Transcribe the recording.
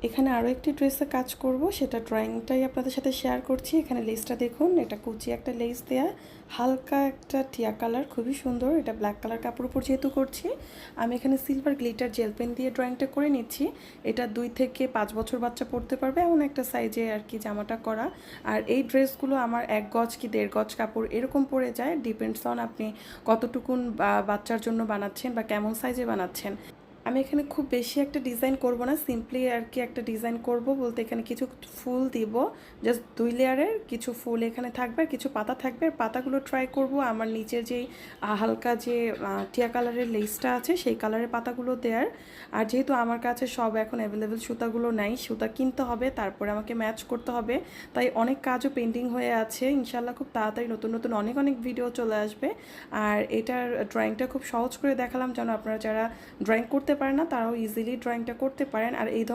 এখানে আরও একটি ড্রেসে কাজ করব, সেটা ড্রয়িংটাই আপনাদের সাথে শেয়ার করছি। এখানে লেসটা দেখুন, এটা কুচি একটা লেস দেয়া, হালকা একটা টিয়া কালার, খুবই সুন্দর। এটা ব্ল্যাক কালার কাপড় উপর যেহেতু করছি, আমি এখানে সিলভার গ্লিটার জেল পেন দিয়ে ড্রয়িংটা করে নিচ্ছি। এটা 2 থেকে 5 বছর বাচ্চা পরতে পারবে এমন একটা সাইজে আর কি জামাটা করা। আর এই ড্রেসগুলো আমার 1 গজ কি 1.5 গজ কাপড় এরকম পড়ে যায়, ডিপেন্ডস অন আপনি কতটুকুন বাচ্চার জন্য বানাচ্ছেন বা কেমন সাইজে বানাচ্ছেন। আমি এখানে খুব বেশি একটা ডিজাইন করব না, সিম্পলি আর কি একটা ডিজাইন করব বলতে এখানে কিছু ফুল দিব, জাস্ট 2 লেয়ারের কিছু ফুল এখানে থাকবে আর কিছু পাতা থাকবে। আর পাতাগুলো ট্রাই করব আমার নিচের যেই হালকা যে টিয়া কালারের লেসটা আছে সেই কালারের পাতাগুলো দেওয়ার। আর যেহেতু আমার কাছে সব এখন অ্যাভেলেবেল সুতাগুলো নাই, সুতা কিনতে হবে, তারপরে আমাকে ম্যাচ করতে হবে, তাই অনেক কাজও পেন্ডিং হয়ে আছে। ইনশাল্লাহ খুব তাড়াতাড়ি নতুন নতুন অনেক অনেক ভিডিও চলে আসবে। আর এটার ড্রয়িংটা খুব সহজ করে দেখালাম যেন আপনারা যারা ড্রয়িং করতে পারেন না তারাও ইজিলি ড্রয়িংটা করতে পারেন। আর এই ধরনের